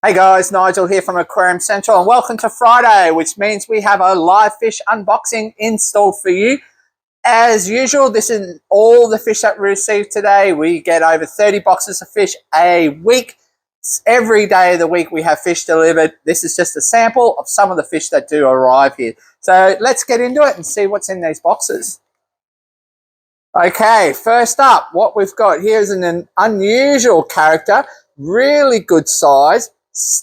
Hey guys, Nigel here from Aquarium Central and welcome to Friday, which means we have a live fish unboxing installed for you. As usual, this is all the fish that we received today. We get over 30 boxes of fish a week. Every day of the week we have fish delivered. This is just a sample of some of the fish that do arrive here. So let's get into it and see what's in these boxes. Okay, first up, what we've got here is an unusual character, really good size,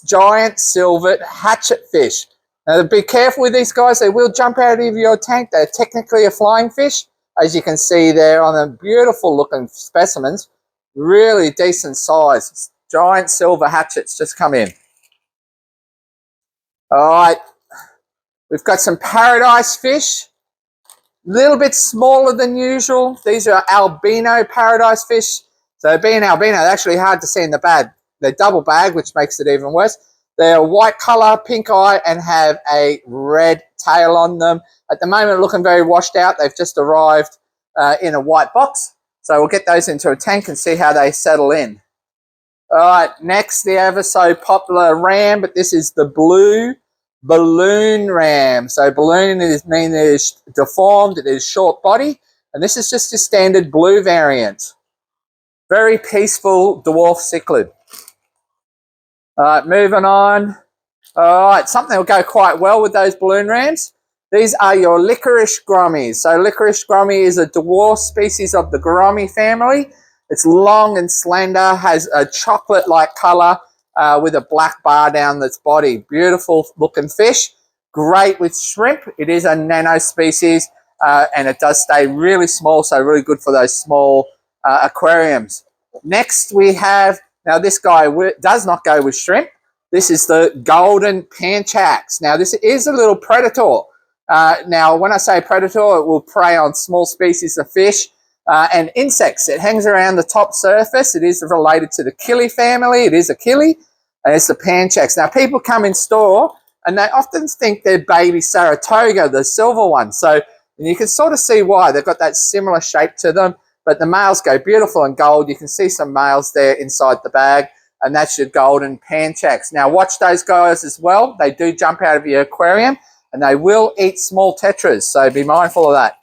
giant silvered hatchet fish. Now be careful with these guys, they will jump out of your tank. They're technically a flying fish, as you can see there on the beautiful looking specimens. Really decent size, giant silver hatchets just come in. All right, we've got some paradise fish. A little bit smaller than usual. These are albino paradise fish. So being albino, they're actually hard to see in the bag. They're double bag, which makes it even worse. They're white color, pink eye, and have a red tail on them. At the moment, looking very washed out. They've just arrived in a white box. So we'll get those into a tank and see how they settle in. All right, next, the ever so popular ram, but this is the blue balloon ram. So balloon means it is deformed, it is short body, and this is just a standard blue variant. Very peaceful dwarf cichlid. All right, moving on. All right, something will go quite well with those balloon rams. These are your Licorice Gouramis. So Licorice Gourami is a dwarf species of the Gourami family. It's long and slender, has a chocolate-like color, with a black bar down its body. Beautiful looking fish, great with shrimp. It is a nano species and it does stay really small, so really good for those small aquariums. Next we have, now this guy does not go with shrimp. This is the golden Panchax. Now this is a little predator. Now when I say predator, it will prey on small species of fish and insects. It hangs around the top surface. It is related to the killi family. It is a killi, and it's the Panchax. Now, people come in store, and they often think they're baby Saratoga, the silver one. So and you can sort of see why. They've got that similar shape to them, but the males go beautiful in gold. You can see some males there inside the bag, and that's your golden Panchax. Now, watch those guys as well. They do jump out of your aquarium, and they will eat small tetras, so be mindful of that.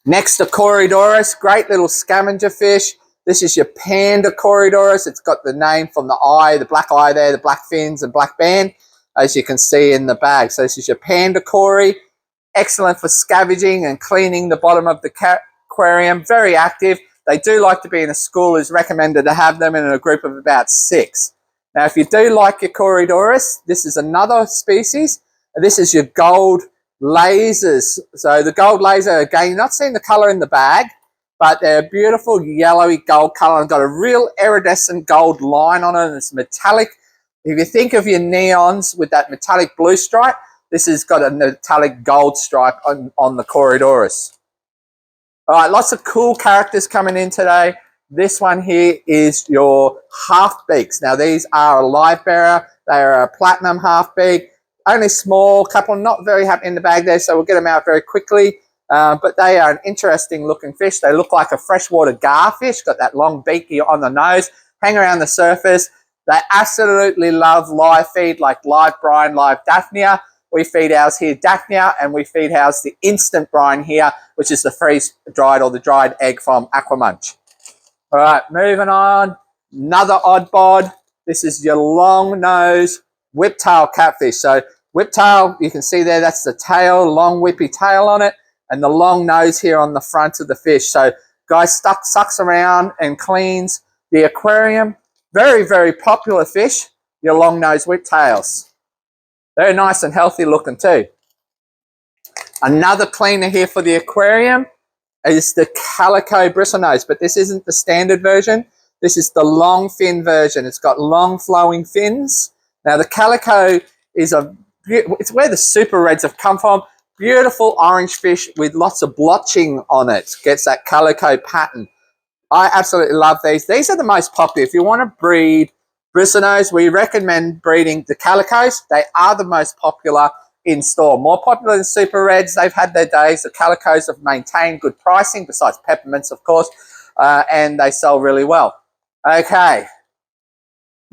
Next, the Corys, great little scavenger fish. This is your panda Corys. It's got the name from the eye, the black eye there, the black fins and black band, as you can see in the bag. So this is your panda Cory. Excellent for scavenging and cleaning the bottom of the aquarium. Very active. They do like to be in a school. It's recommended to have them in a group of about 6. Now, if you do like your Corys, this is another species. This is your gold lasers. So the gold laser, again, you're not seeing the color in the bag, but they're a beautiful yellowy gold color and got a real iridescent gold line on it, and it's metallic. If you think of your neons with that metallic blue stripe, this has got a metallic gold stripe on the Corys. All right, lots of cool characters coming in today. This one here is your Halfbeaks. Now, these are a live bearer. They are a platinum Halfbeak. Only small, couple not very happy in the bag there, so we'll get them out very quickly. But they are an interesting looking fish. They look like a freshwater garfish, got that long beak on the nose, hang around the surface. They absolutely love live feed, like live brine, live Daphnia. We feed ours here Daphnia, and we feed ours the instant brine here, which is the freeze-dried or the dried egg from Aquamunch. All right, moving on. Another oddball. This is your long nose whiptail catfish. So whiptail, you can see there, that's the tail, long whippy tail on it, and the long nose here on the front of the fish. So guy sucks around and cleans the aquarium. Very, very popular fish, your long nose whiptails. Very nice and healthy looking too. Another cleaner here for the aquarium is the calico bristlenose, but this isn't the standard version. This is the long fin version. It's got long flowing fins. Now the calico is it's where the super reds have come from. Beautiful orange fish with lots of blotching on it. Gets that calico pattern. I absolutely love these. These are the most popular. If you want to breed bristlenose, we recommend breeding the calicos. They are the most popular in store. More popular than super reds. They've had their days. The calicos have maintained good pricing, besides peppermints, of course, and they sell really well. Okay.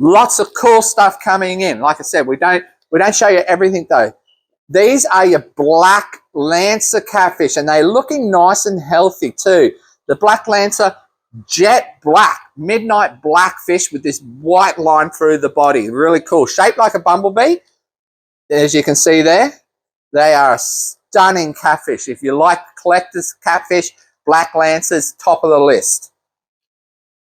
Lots of cool stuff coming in. Like I said, we don't show you everything though. These are your black lancer catfish, and they're looking nice and healthy too. The black lancer, jet black, midnight black fish with this white line through the body. Really cool. Shaped like a bumblebee, as you can see there. They are a stunning catfish. If you like collector's catfish, black lancers, top of the list.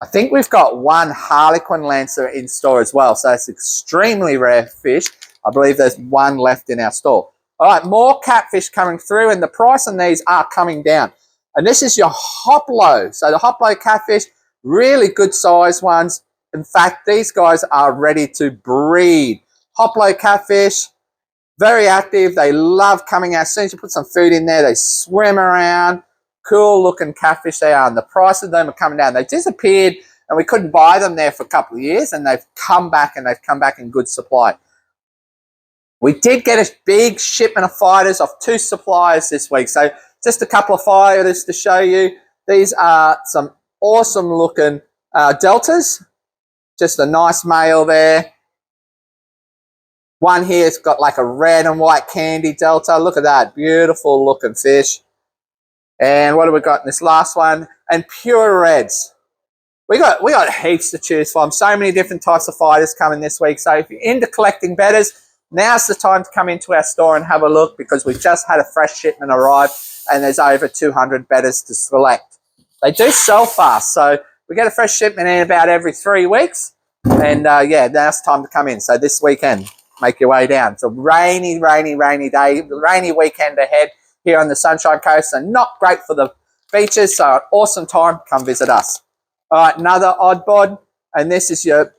I think we've got one Harlequin lancer in store as well, so it's extremely rare fish. I believe there's one left in our store. All right, more catfish coming through, and the price on these are coming down. And this is your hoplo. So the hoplo catfish, really good size ones. In fact, these guys are ready to breed. Hoplo catfish, very active. They love coming out. As soon as you put some food in there, they swim around. Cool looking catfish they are. And the price of them are coming down. They disappeared and we couldn't buy them there for a couple of years, and they've come back, and they've come back in good supply. We did get a big shipment of fighters off 2 suppliers this week. So just a couple of fighters to show you. These are some awesome looking deltas. Just a nice male there. One here's got like a red and white candy delta. Look at that. Beautiful looking fish. And what have we got in this last one? And pure reds. We got heaps to choose from. So many different types of fighters coming this week. So if you're into collecting betters, now's the time to come into our store and have a look, because we've just had a fresh shipment arrive and there's over 200 betters to select. They do sell fast, so we get a fresh shipment in about every 3 weeks. And yeah, now's the time to come in. So this weekend, make your way down. It's a rainy, rainy, rainy day, rainy weekend ahead here on the Sunshine Coast, and not great for the beaches, so an awesome time. Come visit us. All right, another oddball, and this is your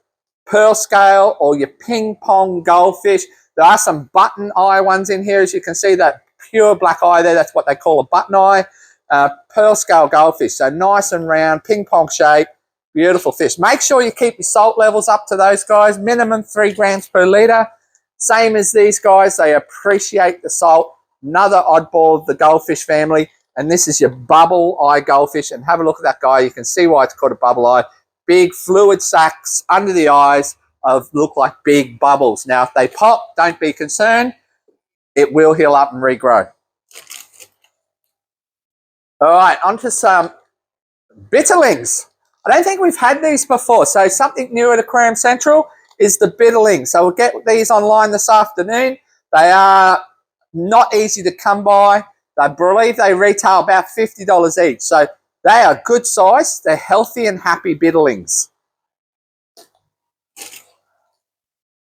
Pearlscale or your ping pong goldfish. There are some button eye ones in here, as you can see, that pure black eye there. That's what they call a button eye. Pearlscale goldfish, so nice and round, ping pong shape, beautiful fish. Make sure you keep your salt levels up to those guys, minimum 3 grams per litre. Same as these guys, they appreciate the salt. Another oddball of the goldfish family, and this is your bubble eye goldfish. And have a look at that guy. You can see why it's called a bubble eye. Big fluid sacs under the eyes look like big bubbles. Now, if they pop, don't be concerned. It will heal up and regrow. All right, on to some bitterlings. I don't think we've had these before, so something new at Aquarium Central is the bitterlings. So we'll get these online this afternoon. They are not easy to come by. I believe they retail about $50 each. So they are good size. They're healthy and happy bitterlings.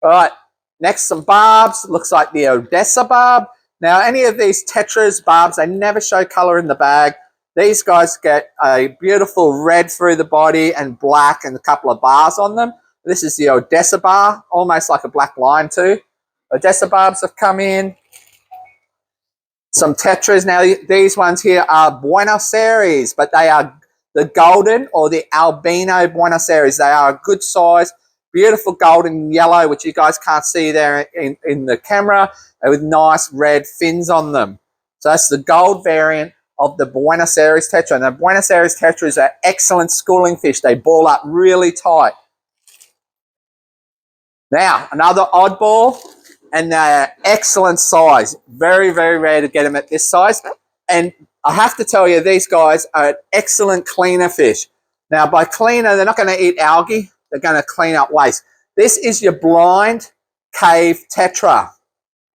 All right, next some barbs. Looks like the Odessa barb. Now, any of these Tetras barbs, they never show color in the bag. These guys get a beautiful red through the body and black and a couple of bars on them. This is the Odessa bar, almost like a black line too. Odessa barbs have come in. Some Tetras. Now, these ones here are Buenos, but they are the golden or the albino Buenos. They are a good size, beautiful golden yellow, which you guys can't see there in the camera, with nice red fins on them. So that's the gold variant of the Buenos Tetra. And the Buenos Tetras are excellent schooling fish. They ball up really tight. Now, another oddball, and they're excellent size. Very, very rare to get them at this size. And I have to tell you, these guys are an excellent cleaner fish. Now, by cleaner, they're not going to eat algae. They're going to clean up waste. This is your blind cave tetra.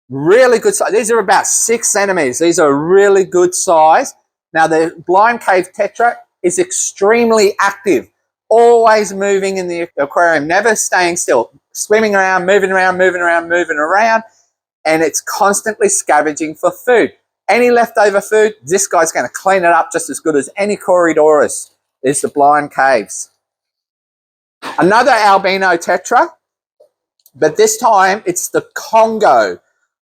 Really good size. These are about 6 centimeters. These are really good size. Now, the blind cave tetra is extremely active. Always moving in the aquarium, never staying still. Swimming around, moving around, moving around, moving around. And it's constantly scavenging for food. Any leftover food, this guy's going to clean it up just as good as any Corys is the blind caves. Another albino tetra, but this time it's the Congo.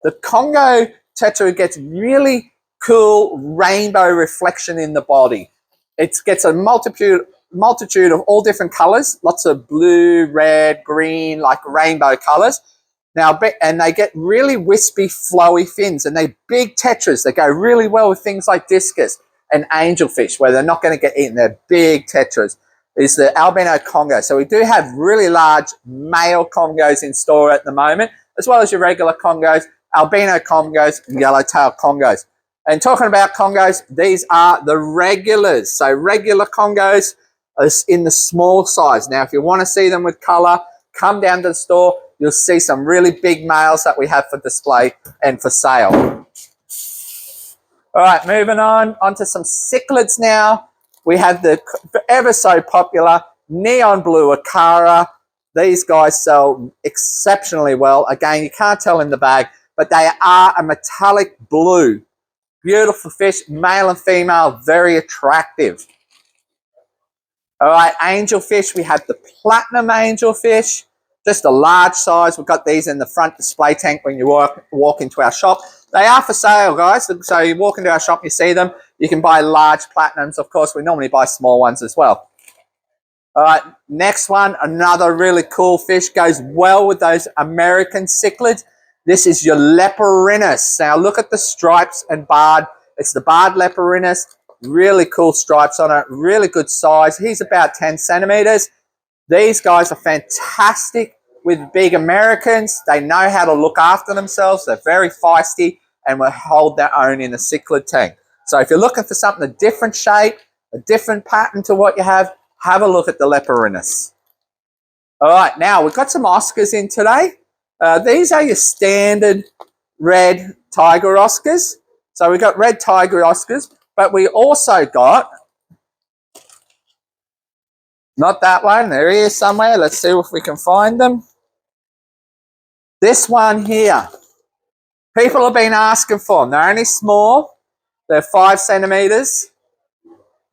The Congo tetra gets really cool rainbow reflection in the body. It gets a multitude of all different colors, lots of blue, red, green, like rainbow colors. Now, and they get really wispy, flowy fins, and they're big tetras. They go really well with things like discus and angelfish, where they're not going to get eaten. They're big tetras. is the Albino Congo. So we do have really large male Congos in store at the moment, as well as your regular Congos, Albino Congos, and yellowtail Congos. And talking about Congos, these are the regulars. So regular Congos is in the small size. Now, if you want to see them with colour, come down to the store. You'll see some really big males that we have for display and for sale. All right, moving on to some cichlids now. We have the ever so popular neon blue Acara. These guys sell exceptionally well. Again, you can't tell in the bag, but they are a metallic blue. Beautiful fish, male and female, very attractive. All right, angelfish. We have the platinum angelfish, just a large size. We've got these in the front display tank when you walk into our shop. They are for sale, guys. So you walk into our shop, you see them. You can buy large platinums. Of course, we normally buy small ones as well. All right, next one, another really cool fish, goes well with those American cichlids. This is your Leporinus. Now look at the stripes and barred. It's the barred Leporinus. Really cool stripes on it. Really good size. He's about 10 centimeters. These guys are fantastic with big Americans. They know how to look after themselves. They're very feisty and will hold their own in a cichlid tank. So if you're looking for something a different shape, a different pattern to what you have a look at the Leporinus. All right, now we've got some Oscars in today. These are your standard red tiger Oscars. So we've got red tiger Oscars, but we also got, not that one, there he is somewhere. Let's see if we can find them. This one here. People have been asking for them. They're only small. They're 5 centimeters.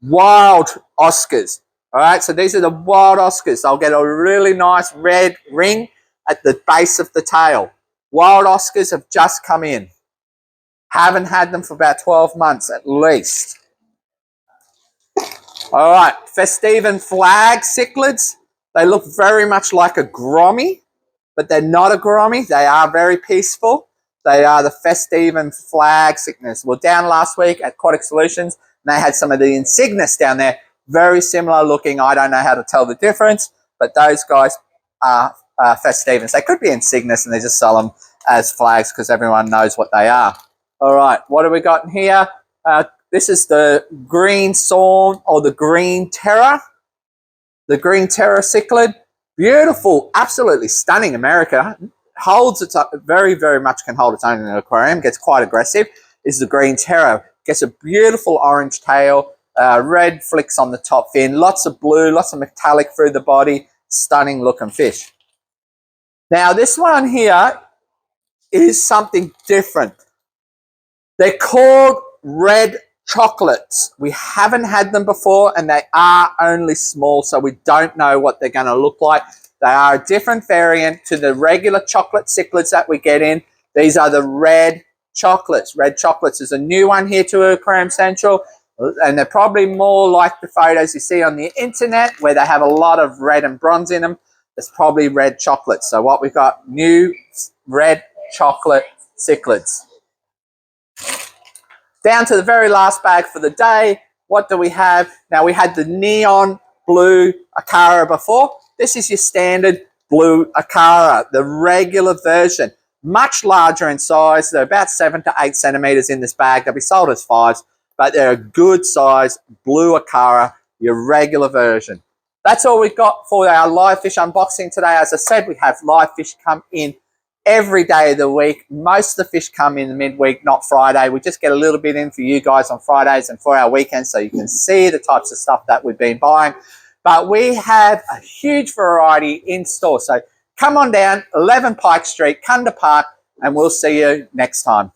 Wild Oscars. All right, so these are the wild Oscars. They'll get a really nice red ring at the base of the tail. Wild Oscars have just come in. Haven't had them for about 12 months at least. All right, Festivum flag cichlids. They look very much like a Gourami, but they're not a Gourami. They are very peaceful. They are the Festivum flag cichlids. We're down last week at Aquatic Solutions, and they had some of the Insignis down there. Very similar looking. I don't know how to tell the difference, but those guys are Festivums. They could be Insignis, and they just sell them as flags because everyone knows what they are. All right, what have we got in here? This is the green Sawn or the green Terror. The green Terror cichlid. Beautiful, absolutely stunning America. Holds its very, very much can hold its own in an aquarium. Gets quite aggressive. Is the green Terror. Gets a beautiful orange tail. Red flicks on the top fin. Lots of blue, lots of metallic through the body. Stunning looking fish. Now this one here is something different. They're called red chocolates. We haven't had them before, and they are only small, so we don't know what they're going to look like. They are a different variant to the regular chocolate cichlids that we get in. These are the red chocolates. Red chocolates is a new one here to Aquarium Central, and they're probably more like the photos you see on the internet where they have a lot of red and bronze in them. It's probably red chocolates. So what we've got, new red chocolate cichlids. Down to the very last bag for the day. What do we have? Now, we had the neon blue Acara before. This is your standard blue Acara, the regular version. Much larger in size. They're about 7 to 8 centimeters in this bag. They'll be sold as 5s, but they're a good size blue Acara, your regular version. That's all we've got for our live fish unboxing today. As I said, we have live fish come in every day of the week. Most of the fish come in the midweek, not Friday. We just get a little bit in for you guys on Fridays and for our weekends so you can see the types of stuff that we've been buying. But we have a huge variety in store. So come on down, 11 Pike Street, Cunda Park, and we'll see you next time.